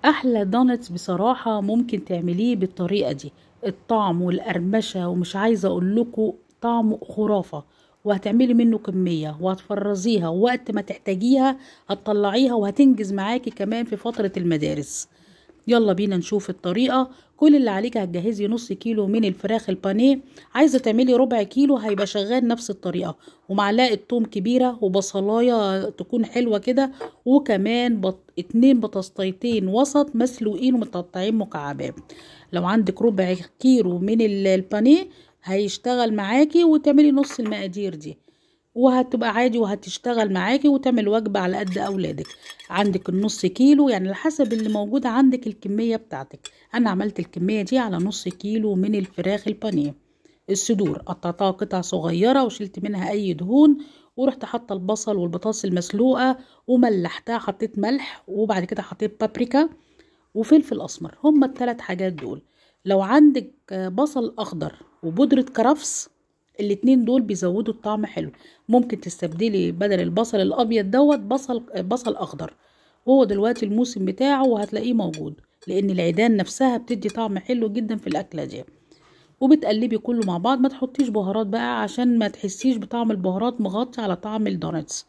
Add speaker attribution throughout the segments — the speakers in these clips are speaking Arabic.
Speaker 1: احلى دونتس بصراحة ممكن تعمليه بالطريقة دي. الطعم والقرمشة ومش عايزة اقول لكم طعمه خرافة. وهتعملي منه كمية وهتفرزيها وقت ما تحتاجيها هتطلعيها وهتنجز معاكي كمان في فترة المدارس. يلا بينا نشوف الطريقة. كل اللي عليك هتجهزي نص كيلو من الفراخ البانيه. عايزة تعملي ربع كيلو هيبقى شغال نفس الطريقة. ومعلقة توم كبيرة وبصلاية تكون حلوة كده. وكمان 2 بطاطستين وسط مسلوقين ومتقطعين مكعبات. لو عندك ربع كيلو من البانيه هيشتغل معاكي وتعملي نص المقادير دي. وهتبقى عادي وهتشتغل معاكي وتعمل وجبة على قد أولادك. عندك النص كيلو يعني على حسب اللي موجود عندك الكمية بتاعتك. أنا عملت الكمية دي على نص كيلو من الفراخ البانيه. الصدور قطعتها قطع صغيرة وشلت منها أي دهون. ورحت حاطة البصل والبطاطس المسلوقة وملحتها حطيت ملح وبعد كده حطيت بابريكا وفلفل أسمر هما ال3 حاجات دول. لو عندك بصل أخضر وبودرة كرفس الاتنين دول بيزودوا الطعم حلو. ممكن تستبدلي بدل البصل الابيض دوت بصل اخضر. وهو دلوقتي الموسم بتاعه وهتلاقيه موجود. لان العيدان نفسها بتدي طعم حلو جدا في الاكله دي. وبتقلبي كله مع بعض ما تحطيش بهارات بقى عشان ما تحسيش بطعم البهارات مغطي على طعم الدونتس.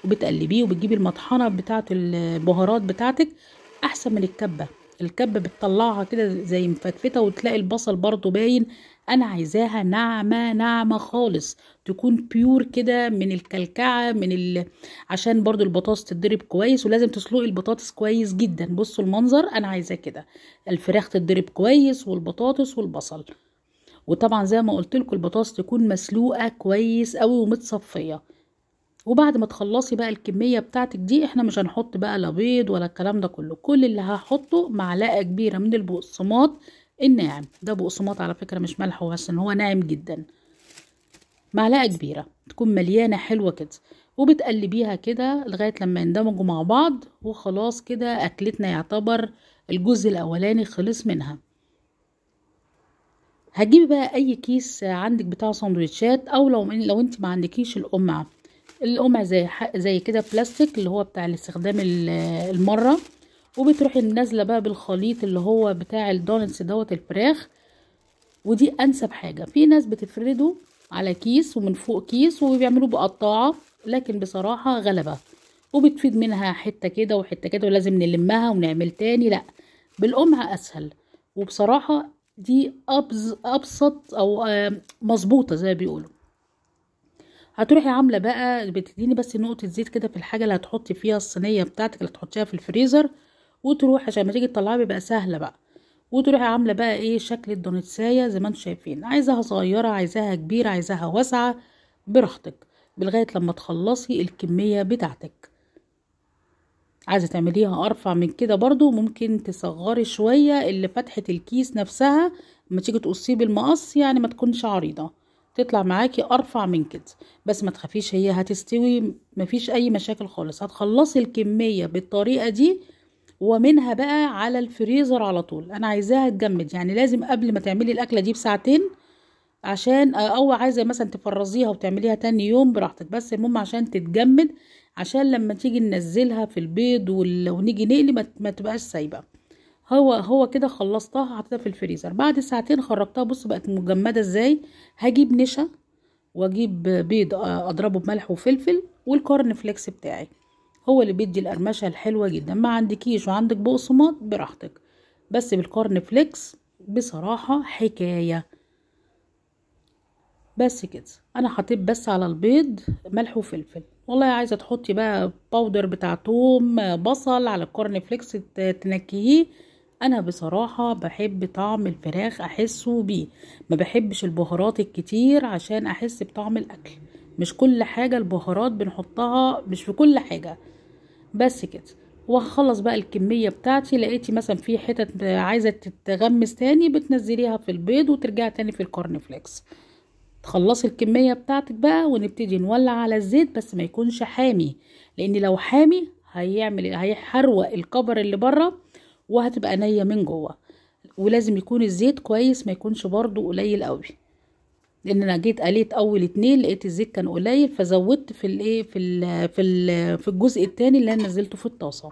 Speaker 1: وبتقلبيه وبتجيبي المطحنه بتاعه البهارات بتاعتك. احسن من الكبه. الكبه بتطلعها كده زي مفتفته وتلاقي البصل برضو باين. انا عايزاها ناعمه ناعمه خالص. تكون بيور كده من الكلكعه عشان برضو البطاطس تتضرب كويس ولازم تسلقي البطاطس كويس جدا. بصوا المنظر انا عايزاه كده. الفراخ تتضرب كويس والبطاطس والبصل. وطبعا زي ما قلت لكم البطاطس تكون مسلوقه كويس قوي ومتصفيه. وبعد ما تخلصي بقى الكميه بتاعتك دي احنا مش هنحط بقى لا بيض ولا الكلام ده كله. كل اللي هحطه معلقه كبيره من البقسماط الناعم. ده بقسماط على فكره مش ملح بس ان هو ناعم جدا. معلقه كبيره تكون مليانه حلوه كده. وبتقلبيها كده لغايه لما يندمجوا مع بعض وخلاص كده اكلتنا يعتبر الجزء الاولاني خلص منها. هتجيبي بقى اي كيس عندك بتاع سندوتشات او لو انت ما عندكيش القمع. القمع زي كده بلاستيك اللي هو بتاع الاستخدام المره. وبتروحي نازله بقى بالخليط اللي هو بتاع الدونتس دوت الفراخ. ودي انسب حاجه. في ناس بتفرده على كيس ومن فوق كيس وبيعملوه بقطاعه. لكن بصراحه غلبه. وبتفيد منها حته كده وحته كده ولازم نلمها ونعمل تاني لا. بالقمع اسهل. وبصراحه دي ابسط او مظبوطه زي ما بيقولوا. هتروحي عامله بقى بتديني بس نقطه زيت كده في الحاجه اللي هتحطي فيها الصينيه بتاعتك اللي هتحطيها في الفريزر. وتروحي عشان ما تيجي تطلعيها بيبقى سهله بقى. وتروحي عامله بقى ايه شكل الدونتسايه زي ما انتم شايفين. عايزاها صغيره عايزاها كبيره عايزاها واسعه براحتك. لغايه لما تخلصي الكميه بتاعتك. عايزه تعمليها ارفع من كده برضو ممكن تصغري شويه اللي فتحه الكيس نفسها. لما تيجي تقصيه بالمقص يعني ما تكونش عريضه. تطلع معاكي ارفع من كده. بس ما تخافيش هي هتستوي مفيش اي مشاكل خالص. هتخلصي الكميه بالطريقه دي. ومنها بقى على الفريزر على طول. انا عايزاها تجمد يعني لازم قبل ما تعملي الاكله دي بساعتين. عشان او عايزه مثلا تفرزيها وتعمليها تاني يوم براحتك بس المهم عشان تتجمد. عشان لما تيجي ننزلها في البيض ونيجي نقلي ما تبقاش سايبه. هو كده خلصتها حطيتها في الفريزر بعد ساعتين خرجتها. بص بقت مجمده ازاي. هجيب نشا. واجيب بيض اضربه بملح وفلفل والكورن فليكس بتاعي. هو اللي بيدي القرمشه الحلوه جدا. ما عندكيش وعندك بقسماط براحتك. بس بالكورن فليكس بصراحه حكايه. بس كده. انا حطيت بس على البيض ملح وفلفل. والله عايزه تحطي بقى باودر بتاع توم بصل على الكورن فليكس تنكهيه. انا بصراحه بحب طعم الفراخ احسه بيه. ما بحبش البهارات الكتير عشان احس بطعم الاكل. مش كل حاجه البهارات بنحطها مش في كل حاجه. بس كده. وهخلص بقى الكميه بتاعتي لقيتي مثلا في حتت عايزه تتغمس تاني بتنزليها في البيض وترجعي تاني في الكورن فليكس. تخلصي الكمية بتاعتك بقى ونبتدي نولع على الزيت بس ما يكونش حامي. لان لو حامي هيحروق الكبر اللي بره. وهتبقى نية من جوه. ولازم يكون الزيت كويس ما يكونش برضو قليل قوي. لان انا جيت قليت اول 2 لقيت الزيت كان قليل فزودت في الايه في الجزء التاني اللي انا نزلته في الطاسة.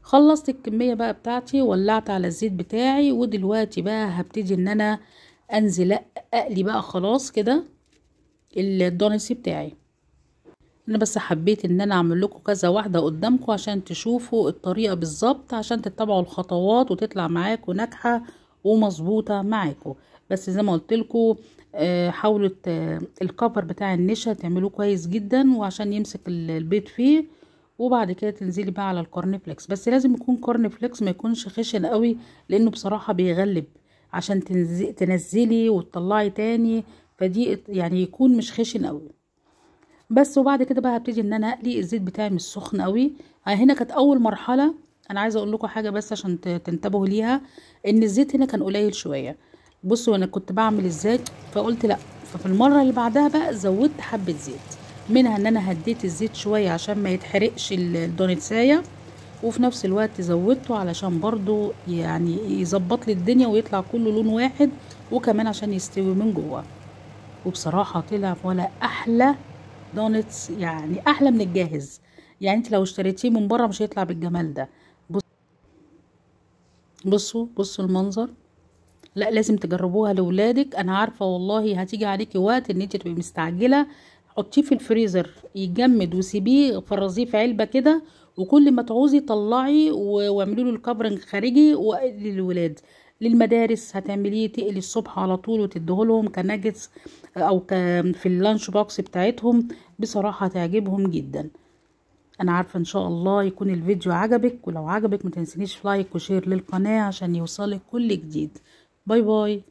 Speaker 1: خلصت الكمية بقى بتاعتي، ولعت على الزيت بتاعي، ودلوقتي بقى هبتدي ان انا انزل اقلي بقى خلاص كده الدونتس بتاعي. انا بس حبيت ان انا اعمل لكم كذا واحدة قدامكم عشان تشوفوا الطريقة بالظبط، عشان تتبعوا الخطوات وتطلع معاكم ناجحة ومظبوطة معاكم. بس زي ما قلت لكم حاولوا الكفر بتاع النشا تعملوه كويس جدا وعشان يمسك البيض فيه. وبعد كده تنزلي بقى على الكورن فليكس، بس لازم يكون كورن فليكس ما يكونش خشن قوي، لانه بصراحة بيغلب عشان تنزلي وتطلعي تاني، فدي يعني يكون مش خشن قوي بس. وبعد كده بقى هبتدي ان انا اقلي الزيت بتاعي مش سخن قوي. هنا كانت اول مرحله. انا عايزه اقول لكم حاجه بس عشان تنتبهوا ليها، ان الزيت هنا كان قليل شويه. بصوا انا كنت بعمل ازاي، فقلت لا، ففي المره اللي بعدها بقى زودت حبه زيت، منها ان انا هديت الزيت شويه عشان ما يتحرقش الدونتسايه، وفي نفس الوقت زودته علشان برضو يعني يظبط لي الدنيا ويطلع كله لون واحد، وكمان عشان يستوي من جوه. وبصراحه طلع ولا احلى دونتس، يعني احلى من الجاهز. يعني انت لو اشتريتيه من بره مش هيطلع بالجمال ده. بصوا المنظر. لا لازم تجربوها لاولادك. انا عارفه والله هتيجي عليكي وقت ان انت تبقي مستعجله، حطيه في الفريزر يجمد وسيبيه، فرزيه في علبه كده، وكل ما تعوزي طلعي واعملي له الكفرنج خارجي للولاد. للمدارس هتعمليه تقلي الصبح على طول وتديهولهم كناجتس او في اللانش بوكس بتاعتهم. بصراحه هتعجبهم جدا. انا عارفه ان شاء الله يكون الفيديو عجبك، ولو عجبك ما تنسينيش لايك وشير للقناه عشان يوصلك كل جديد. باي باي.